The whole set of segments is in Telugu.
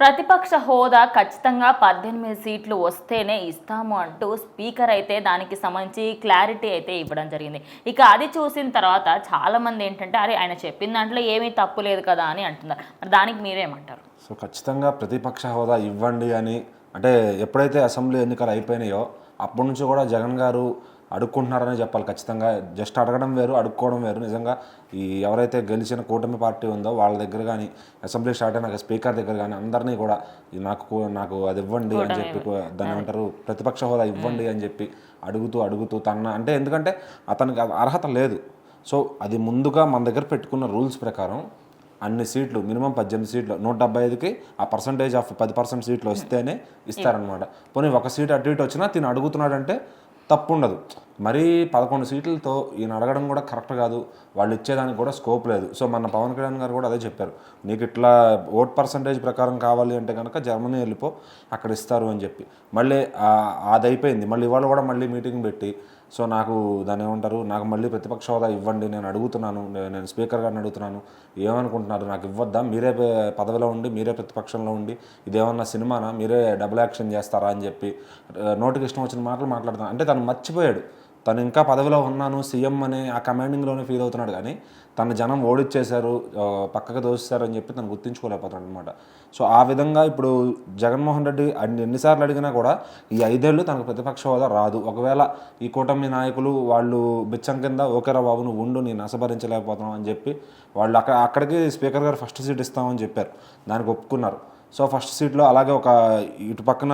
ప్రతిపక్ష హోదా ఖచ్చితంగా 18 సీట్లు వస్తేనే ఇస్తాము అంటూ స్పీకర్ అయితే దానికి సంబంధించి క్లారిటీ అయితే ఇవ్వడం జరిగింది. ఇక అది చూసిన తర్వాత చాలామంది ఏంటంటే అరే ఆయన చెప్పిన దాంట్లో ఏమీ తప్పు లేదు కదా అని అంటున్నారు. మరి దానికి మీరేమంటారు? సో ఖచ్చితంగా ప్రతిపక్ష హోదా ఇవ్వండి అని అంటే ఎప్పుడైతే అసెంబ్లీ ఎన్నికలు అయిపోయినాయో అప్పటి నుంచి కూడా జగన్ గారు అడుక్కుంటున్నారని చెప్పాలి. ఖచ్చితంగా జస్ట్ అడగడం వేరు, అడుక్కోవడం వేరు. నిజంగా ఈ ఎవరైతే గెలిచిన కూటమి పార్టీ ఉందో వాళ్ళ దగ్గర కానీ అసెంబ్లీ స్టార్ట్ అయినాక స్పీకర్ దగ్గర కానీ అందరినీ కూడా నాకు అది ఇవ్వండి అని చెప్పి దాన్ని ఏమంటారు ప్రతిపక్ష హోదా ఇవ్వండి అని చెప్పి అడుగుతూ అంటే ఎందుకంటే అతనికి అర్హత లేదు. సో అది ముందుగా మన దగ్గర పెట్టుకున్న రూల్స్ ప్రకారం అన్ని సీట్లు మినిమం 18 సీట్లు 175కి ఆ పర్సంటేజ్ ఆఫ్ 10% సీట్లు వస్తేనే ఇస్తారనమాట. పోనీ ఒక సీట్ అటు ఇటు వచ్చినా తిని అడుగుతున్నాడంటే తప్పు ఉండదు. మరీ 11 సీట్లతో ఈయన అడగడం కూడా కరెక్ట్ కాదు. వాళ్ళు ఇచ్చేదానికి కూడా స్కోప్ లేదు. సో మన పవన్ కళ్యాణ్ గారు కూడా అదే చెప్పారు, నీకు ఇట్లా ఓట్ పర్సంటేజ్ ప్రకారం కావాలి అంటే కనుక జర్మనీ వెళ్ళిపో, అక్కడ ఇస్తారు అని చెప్పి. మళ్ళీ అది అయిపోయింది. మళ్ళీ ఇవాళ కూడా మళ్ళీ మీటింగ్ పెట్టి సో నాకు దాన్ని ఏమంటారు, నాకు మళ్ళీ ప్రతిపక్ష హోదా ఇవ్వండి, నేను అడుగుతున్నాను, నేను స్పీకర్ గారిని అడుగుతున్నాను, ఏమనుకుంటున్నారు, నాకు ఇవ్వద్దా, మీరే పదవిలో ఉండి మీరే ప్రతిపక్షంలో ఉండి ఇదేమన్నా సినిమానా, మీరే డబుల్ యాక్షన్ చేస్తారా అని చెప్పి నోటికి ఇష్టం వచ్చిన మాటలు మాట్లాడుతున్నాను. అంటే తను మర్చిపోయాడు, తను ఇంకా పదవిలో ఉన్నాను సీఎం అనే ఆ కమాండింగ్లోనే ఫీల్ అవుతున్నాడు. కానీ తన జనం ఓడిచ్చేశారు, పక్కకు దోసేశారు అని చెప్పి తను గుర్తించుకోలేకపోతున్నాడు అనమాట. సో ఆ విధంగా ఇప్పుడు జగన్మోహన్ రెడ్డి ఎన్నిసార్లు అడిగినా కూడా ఈ 5 ఏళ్ళు తనకు ప్రతిపక్ష హోదా రాదు. ఒకవేళ ఈ కూటమి నాయకులు వాళ్ళు బిచ్చం కింద ఓకేరా బాబు నువ్వు ఉండు, నేను నష్టభరించలేకపోతున్నావు అని చెప్పి వాళ్ళు అక్కడికి స్పీకర్ గారు ఫస్ట్ సీట్ ఇస్తామని చెప్పారు, దానికి ఒప్పుకున్నారు. సో ఫస్ట్ సీట్లో అలాగే ఒక ఇటు పక్కన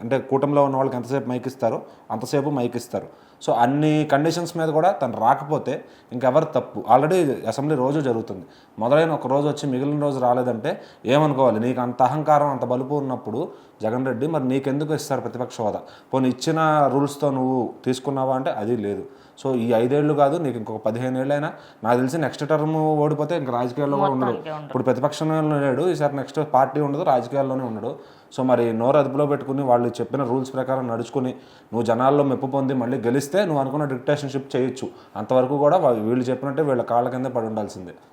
అంటే కూటమిలో ఉన్న వాళ్ళకి ఎంతసేపు మైక్ ఇస్తారో అంతసేపు మైక్ ఇస్తారు. సో అన్ని కండిషన్స్ మీద కూడా తను రాకపోతే ఇంకెవరు తప్పు. ఆల్రెడీ అసెంబ్లీ రోజు జరుగుతుంది, మొదలైన ఒక రోజు వచ్చి మిగిలిన రోజు రాలేదంటే ఏమనుకోవాలి? నీకు అంత అహంకారం అంత బలుపు ఉన్నప్పుడు జగన్ రెడ్డి మరి నీకెందుకు ఇస్తారు ప్రతిపక్ష హోదా? పోనీ ఇచ్చిన రూల్స్తో నువ్వు తీసుకున్నావా అంటే అది లేదు. సో ఈ 5 ఏళ్ళు కాదు, నీకు ఇంకొక 15 ఏళ్ళైనా నాకు తెలిసి నెక్స్ట్ టర్మ్ ఓడిపోతే ఇంకా రాజకీయాల్లో కూడా ఉండడు. ఇప్పుడు ప్రతిపక్షంలో లేడు, ఈసారి నెక్స్ట్ పార్టీ ఉండదు, రాజకీయాల్లోనే ఉండడు. సో మరి నోరు అదుపులో పెట్టుకుని వాళ్ళు చెప్పిన రూల్స్ ప్రకారం నడుచుకుని నువ్వు జనాల్లో మెప్పు పొంది మళ్ళీ గెలిస్తే నువ్వు అనుకున్న డిక్టేషన్షిప్ చేయొచ్చు. అంతవరకు కూడా వీళ్ళు చెప్పినట్టే వీళ్ళ కాళ్ళ కింద పడి ఉండాల్సిందే.